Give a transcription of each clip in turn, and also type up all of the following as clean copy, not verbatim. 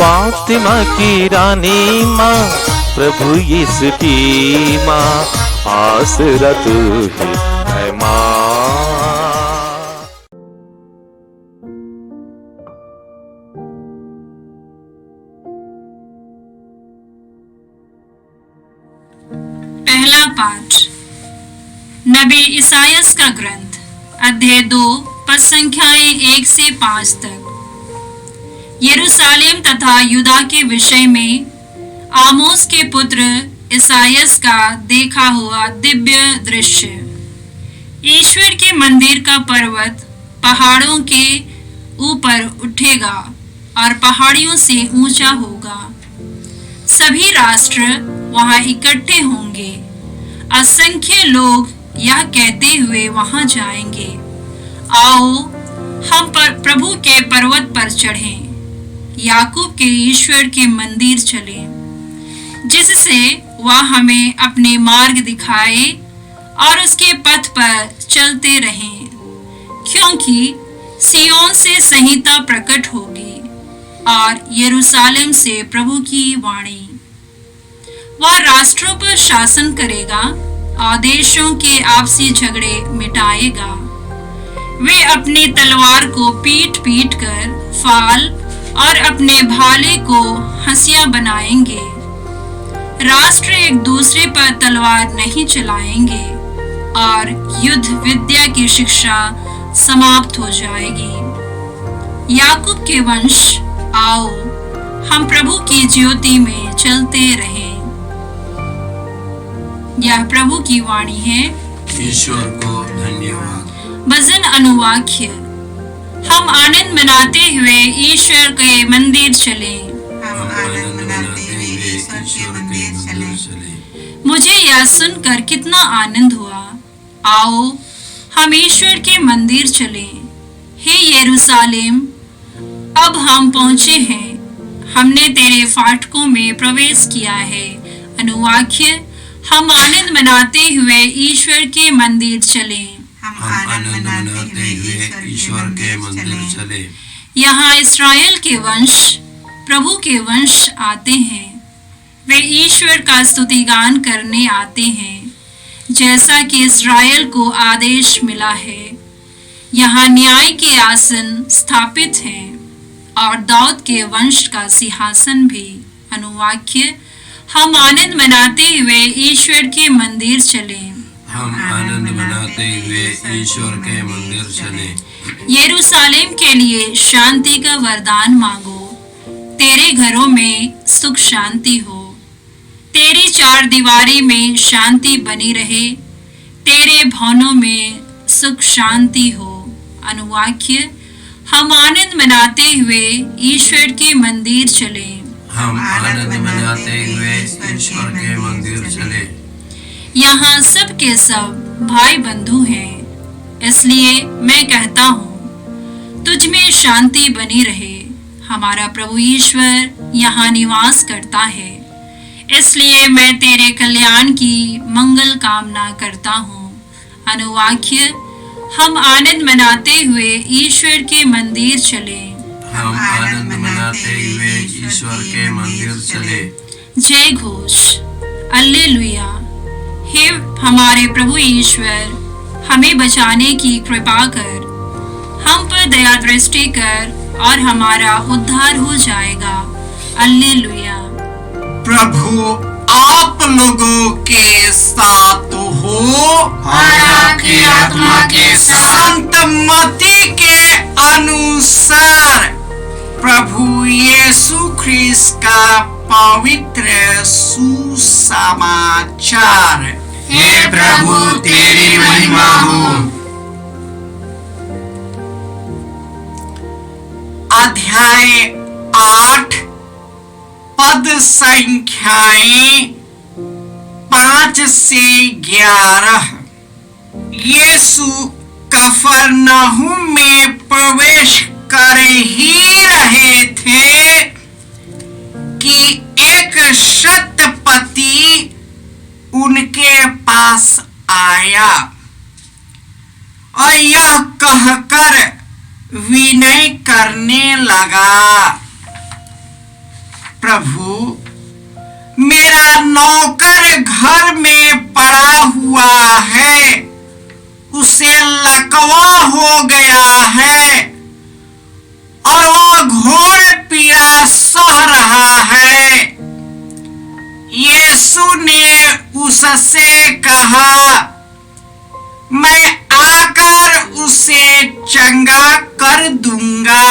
फातिमा की रानी माँ, प्रभु यीशु की माँ, आसरा तू ही है माँ। पहला पाठ नबी इसायास का ग्रंथ, अध्याय 2, पद संख्याएं 1 से 5 तक। यरूशलेम तथा यूदा के विषय में आमोस के पुत्र इसायास का देखा हुआ दिव्य दृश्य। ईश्वर के मंदिर का पर्वत पहाड़ों के ऊपर उठेगा और पहाड़ियों से ऊंचा होगा। सभी राष्ट्र वहां इकट्ठे होंगे। असंख्य लोग यह कहते हुए वहां जाएंगे, आओ हम प्रभु के पर्वत पर चढ़ें, याकूब के ईश्वर के मंदिर चलें, जिससे वह हमें अपने मार्ग दिखाए और उसके पथ पर चलते रहें। क्योंकि सियोन से संहिता प्रकट होगी और यरूशलेम से प्रभु की वाणी। वह राष्ट्रों पर शासन करेगा और देशों के आपसी झगड़े मिटाएगा। वे अपनी तलवार को पीट पीट कर फाल और अपने भाले को हंसिया बनाएंगे। राष्ट्र एक दूसरे पर तलवार नहीं चलाएंगे और युद्ध विद्या की शिक्षा समाप्त हो जाएगी। याकूब के वंश, आओ हम प्रभु की ज्योति में चलते रहें। यह प्रभु की वाणी है। ईश्वर को धन्यवाद। भजन अनुवाक्य। हम आनंद मनाते हुए ईश्वर के मंदिर चलें। मुझे यह सुनकर कितना आनंद हुआ। आओ हम ईश्वर के मंदिर चलें। हे यरूशलेम, अब हम पहुंचे हैं, हमने तेरे फाटकों में प्रवेश किया है। अनुवाक्य। हम आनंद मनाते हुए ईश्वर के मंदिर चलें। हम आनंद मनाते हुए ईश्वर के मंदिर चले। यहाँ इस्राएल के वंश, प्रभु के वंश आते हैं। वे ईश्वर का स्तुतिगान करने आते हैं, जैसा कि इस्राएल को आदेश मिला है। यहाँ न्याय के आसन स्थापित हैं और दाऊद के वंश का सिंहासन भी। अनुवाक्य। हम आनंद मनाते हुए ईश्वर के मंदिर चलें। हम आनंद मनाते हुए ईश्वर के मंदिर चले। यरूशलेम के लिए शांति का वरदान मांगो। तेरे घरों में सुख शांति हो। तेरी चार दीवारी में शांति बनी रहे। तेरे भवनों में सुख शांति हो। अनुवाक्य। हम आनंद मनाते हुए ईश्वर के मंदिर चले। हम आनंद मनाते हुए ईश्वर के मंदिर चले। यहाँ सब के सब भाई बंधु हैं, इसलिए मैं कहता हूँ, तुझ में शांति बनी रहे। हमारा प्रभु ईश्वर यहाँ निवास करता है, इसलिए मैं तेरे कल्याण की मंगल कामना करता हूँ। अनुवाक्य। हम आनंद मनाते हुए ईश्वर के मंदिर चले। हम आनंद मनाते हुए ईश्वर के मंदिर चले। जय घोष। हालेलुया। हे हमारे प्रभु ईश्वर, हमें बचाने की कृपा कर, हम पर दया दृष्टि कर और हमारा उद्धार हो जाएगा। हालेलुया। प्रभु आप लोगों के साथ हो और आपकी आत्मा के साथ। संतमती के अनुसार प्रभु यीशु ख्रीस्त का पवित्र सुसमाचार। हे प्रभु तेरी महिमा हो। अध्याय 8 पद संख्याएं 5 से 11। यीशु कफरनहूम में प्रवेश कर ही रहे थे कि एक शतपति उनके पास आया और यह कहकर विनय करने लगा, प्रभु, मेरा नौकर घर में पड़ा हुआ है, उसे लकवा हो गया है और वो घोर पीड़ा सह रहा है। यीशु ने उससे कहा, मैं आकर उसे चंगा कर दूंगा।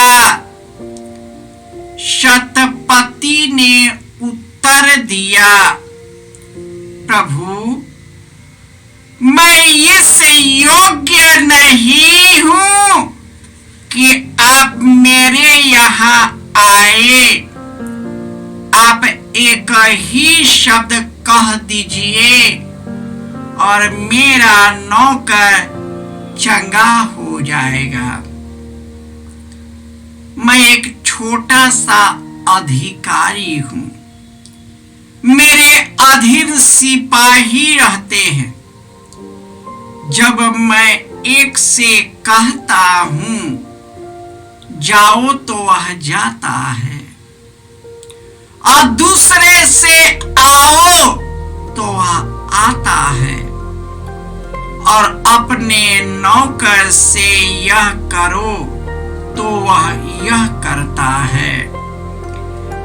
शतपति ने उत्तर दिया, प्रभु, मैं इस योग्य नहीं हूं कि आप मेरे यहाँ आए। आप एक ही शब्द कह दीजिए और मेरा नौकर चंगा हो जाएगा। मैं एक छोटा सा अधिकारी हूं, मेरे अधीन सिपाही रहते हैं। जब मैं एक से कहता हूं जाओ तो वह जाता है, और दूसरे से आओ तो वह आता है, और अपने नौकर से यह करो तो वह यह करता है।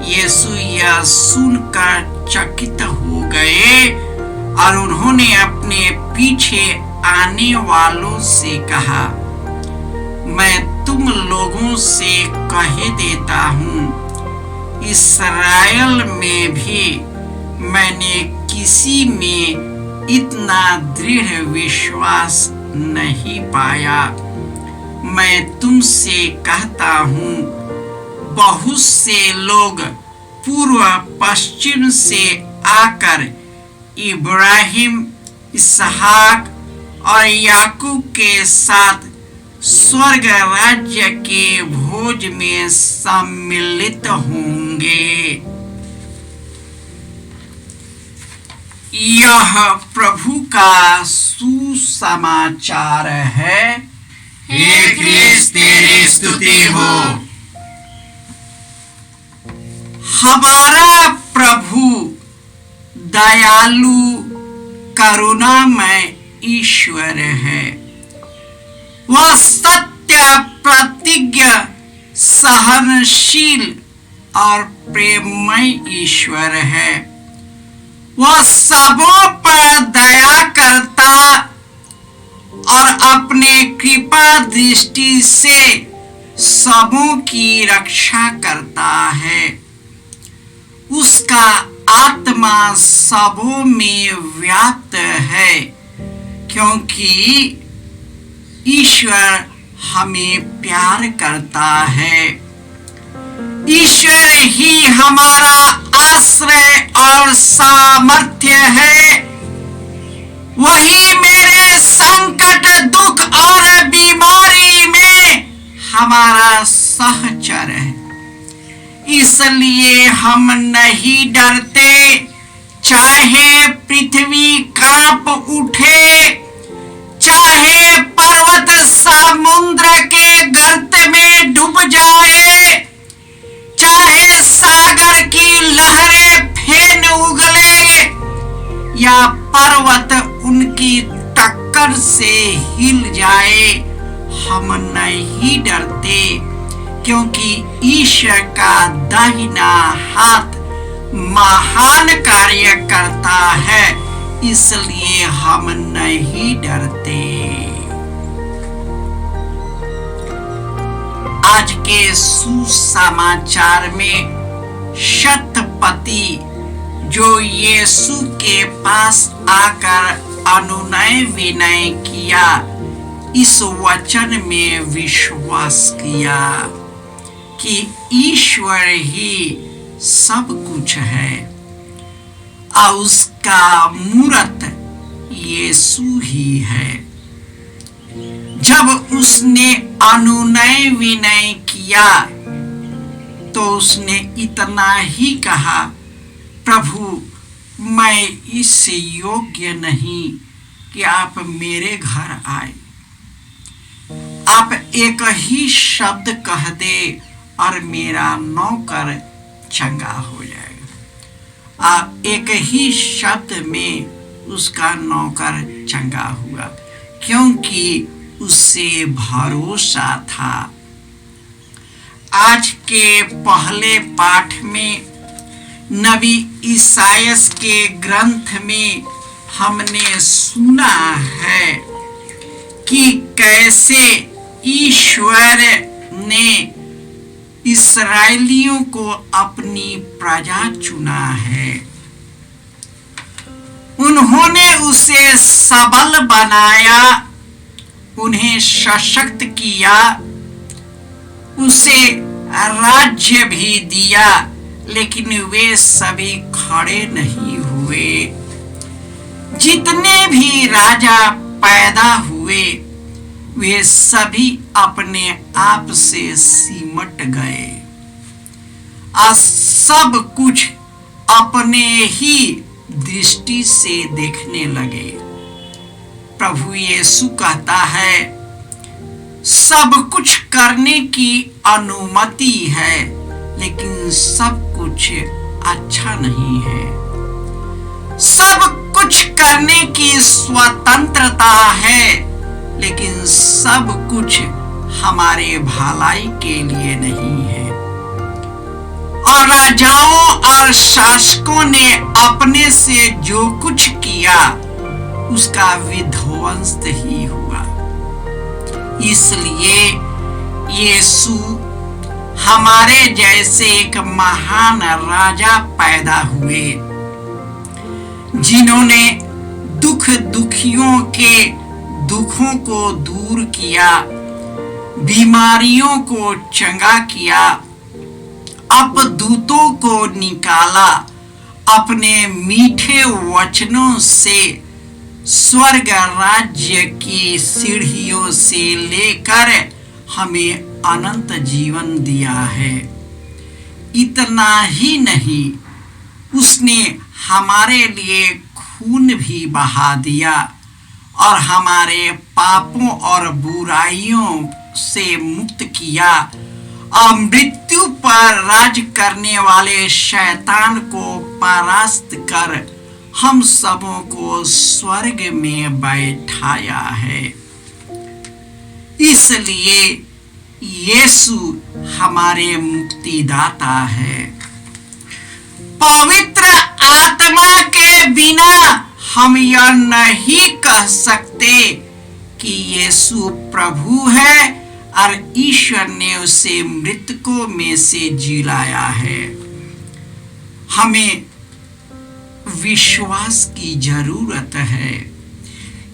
यीशु यह सुनकर चकित हो गए और उन्होंने अपने पीछे आने वालों से कहा, मैं तुम लोगों से कह देता हूं, इस्राएल में भी मैंने किसी में इतना दृढ़ विश्वास नहीं पाया। मैं तुमसे कहता हूं, बहुत से लोग पूर्व पश्चिम से आकर इब्राहिम, इसहाक और याकूब के साथ स्वर्ग राज्य के भोज में सम्मिलित होंगे। यह प्रभु का सुसमाचार है। हे क्रिस्त, तेरी स्तुति हो। हमारा प्रभु दयालु करुणामय ईश्वर है। वह सत्य प्रतिज्ञ, सहनशील और प्रेममय ईश्वर है। वह सबों पर दया करता और अपने कृपा दृष्टि से सबों की रक्षा करता है। उसका आत्मा सबों में व्याप्त है, क्योंकि ईश्वर हमें प्यार करता है। ईश्वर ही हमारा आश्रय और सामर्थ्य है। वही मेरे संकट, दुख और बीमारी में हमारा सहचर है। इसलिए हम नहीं डरते, चाहे पृथ्वी कांप उठे, चाहे पर्वत समुद्र के गर्त में डूब जाए, चाहे सागर की लहरें फेन उगले या पर्वत उनकी टक्कर से हिल जाए, हम नहीं डरते, क्योंकि ईश्वर का दाहिना हाथ महान कार्य करता है। इसलिए हम नहीं डरते। आज के सुसमाचार में शतपति जो यीशु के पास आकर अनुनय विनय किया, इस वचन में विश्वास किया कि ईश्वर ही सब कुछ है और उसका मूरत यीशु ही है। जब उसने अनुनय विनय किया तो उसने इतना ही कहा, प्रभु, मैं इस योग्य नहीं कि आप मेरे घर आए। आप एक ही शब्द कह दे और मेरा नौकर चंगा हो जाएगा। एक ही शब्द में उसका नौकर चंगा हुआ, क्योंकि उससे भरोसा था। आज के पहले पाठ में नबी ईसायास के ग्रंथ में हमने सुना है कि कैसे ईश्वर ने इस्राएलियों को अपनी प्रजा चुना है। उन्होंने उसे सबल बनाया, उन्हें सशक्त किया, उसे राज्य भी दिया, लेकिन वे सभी खड़े नहीं हुए। जितने भी राजा पैदा हुए वे सभी अपने आप से सिमट गए और सब कुछ अपने ही दृष्टि से देखने लगे। प्रभु यीशु कहता है, सब कुछ करने की अनुमति है, लेकिन सब कुछ अच्छा नहीं है। सब कुछ करने की स्वतंत्रता है, लेकिन सब कुछ हमारे भलाई के लिए नहीं है। और राजाओं और शासकों ने अपने से जो कुछ किया उसका विध्वंस ही हुआ। इसलिए यीशु हमारे जैसे एक महान राजा पैदा हुए, जिन्होंने दुखियों के दुखों को दूर किया, बीमारियों को चंगा किया, अपदूतों को निकाला, अपने मीठे वचनों से स्वर्ग राज्य की सीढ़ियों से लेकर हमें अनंत जीवन दिया है। इतना ही नहीं, उसने हमारे लिए खून भी बहा दिया और हमारे पापों और बुराइयों से मुक्त किया और मृत्यु पर राज करने वाले शैतान को परास्त कर हम सबों को स्वर्ग में बैठाया है। इसलिए यीशु हमारे मुक्तिदाता है। पवित्र आत्मा के बिना हम यह नहीं कह सकते कि यीशु प्रभु है और ईश्वर ने उसे मृतकों में से जिलाया है। हमें विश्वास की जरूरत है,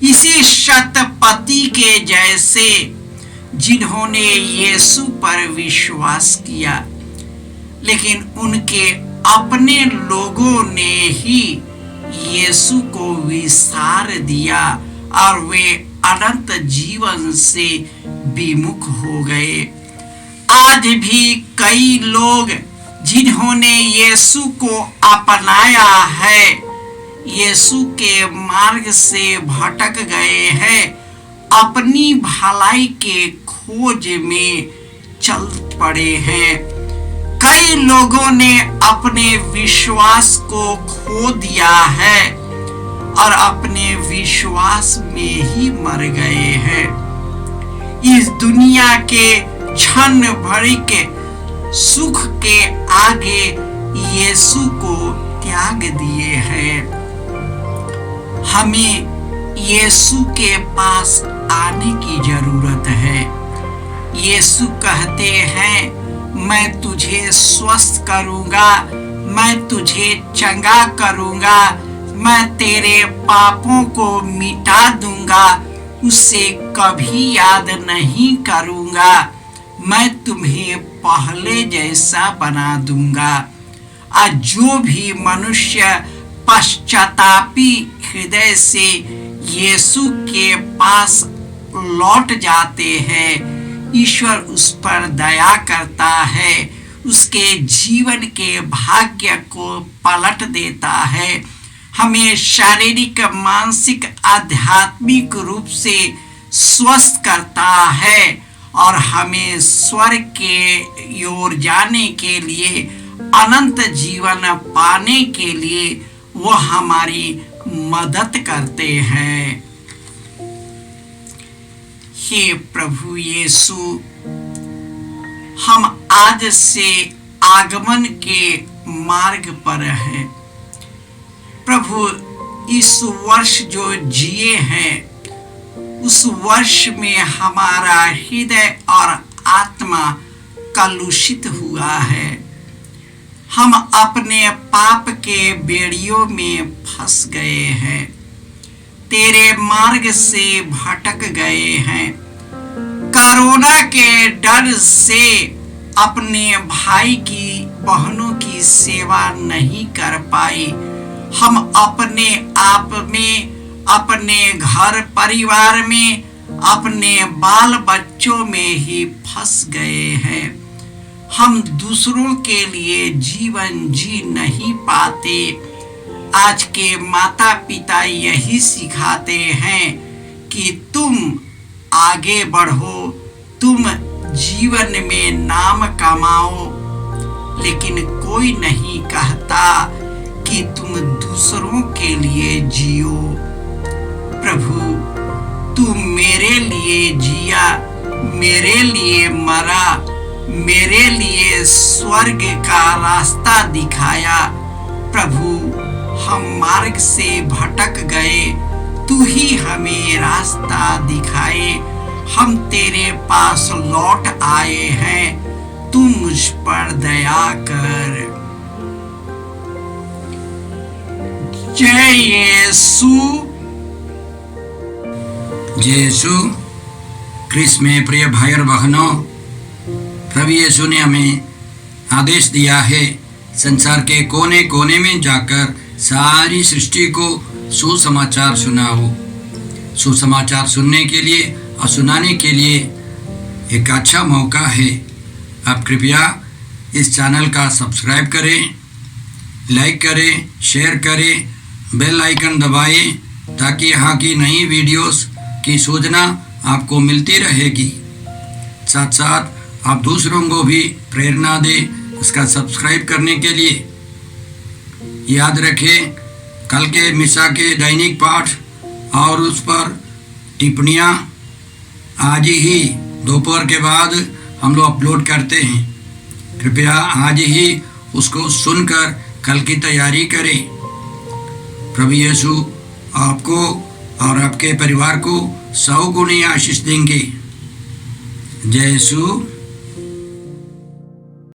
इसी शतपति के जैसे जिन्होंने यीशु पर विश्वास किया, लेकिन उनके अपने लोगों ने ही यीशु को विसार दिया और वे अनंत जीवन से विमुख हो गए। आज भी कई लोग जिन्होंने यीशु को अपनाया है, यीशु के मार्ग से भटक गए हैं, अपनी भलाई के खोज में चल पड़े हैं। कई लोगों ने अपने विश्वास को खो दिया है और अपने विश्वास में ही मर गए हैं। इस दुनिया के क्षण भर के सुख के आगे यीशु को त्याग दिए हैं। हमें यीशु के पास आने की जरूरत है। यीशु कहते हैं, मैं तुझे स्वस्थ करूंगा, मैं तुझे चंगा करूंगा, मैं तेरे पापों को मिटा दूंगा, उसे कभी याद नहीं करूंगा, मैं तुम्हें पहले जैसा बना दूंगा। आज जो भी मनुष्य पश्चातापी हृदय से यीशु के पास लौट जाते हैं, ईश्वर उस पर दया करता है, उसके जीवन के भाग्य को पलट देता है, हमें शारीरिक, मानसिक, आध्यात्मिक रूप से स्वस्थ करता है और हमें स्वर्ग के ओर जाने के लिए अनंत जीवन पाने के लिए वो हमारी मदद करते हैं। हे प्रभु यीशु, हम आज से आगमन के मार्ग पर हैं। प्रभु, इस वर्ष जो जिए हैं उस वर्ष में हमारा हृदय और आत्मा कलुषित हुआ है। हम अपने पाप के बेड़ियों में फंस गए हैं, तेरे मार्ग से भटक गए हैं। कोरोना के डर से अपने भाई की बहनों की सेवा नहीं कर पाई। हम अपने आप में, अपने घर परिवार में, अपने बाल बच्चों में ही फंस गए हैं। हम दूसरों के लिए जीवन जी नहीं पाते। आज के माता पिता यही सिखाते हैं कि तुम आगे बढ़ो, तुम जीवन में नाम कमाओ, लेकिन कोई नहीं कहता कि तुम दूसरों के लिए जियो। प्रभु, तू मेरे लिए जिया, मेरे लिए मरा, मेरे लिए स्वर्ग का रास्ता दिखाया। प्रभु, हम मार्ग से भटक गए, तू ही हमें रास्ता दिखाए। हम तेरे पास लौट आए हैं, तू मुझ पर दया कर। जय यीशु। जय यीशु क्रिस्त में प्रिय भाई और बहनों, प्रभु यीशु ने हमें आदेश दिया है संसार के कोने कोने में जाकर सारी सृष्टि को सुसमाचार सुनाओ। सुसमाचार सुनने के लिए और सुनाने के लिए एक अच्छा मौका है। आप कृपया इस चैनल का सब्सक्राइब करें, लाइक करें, शेयर करें, बेल आइकन दबाएं ताकि यहाँ की नई वीडियोस की सूचना आपको मिलती रहेगी। साथ साथ आप दूसरों को भी प्रेरणा दें इसका सब्सक्राइब करने के लिए। याद रखें, कल के मिसा के दैनिक पाठ और उस पर टिप्पणियाँ आज ही दोपहर के बाद हम लोग अपलोड करते हैं। कृपया आज ही उसको सुनकर कल की तैयारी करें। प्रभु यीशु आपको और आपके परिवार को 100 गुनी आशीष देंगे। जय यीशु।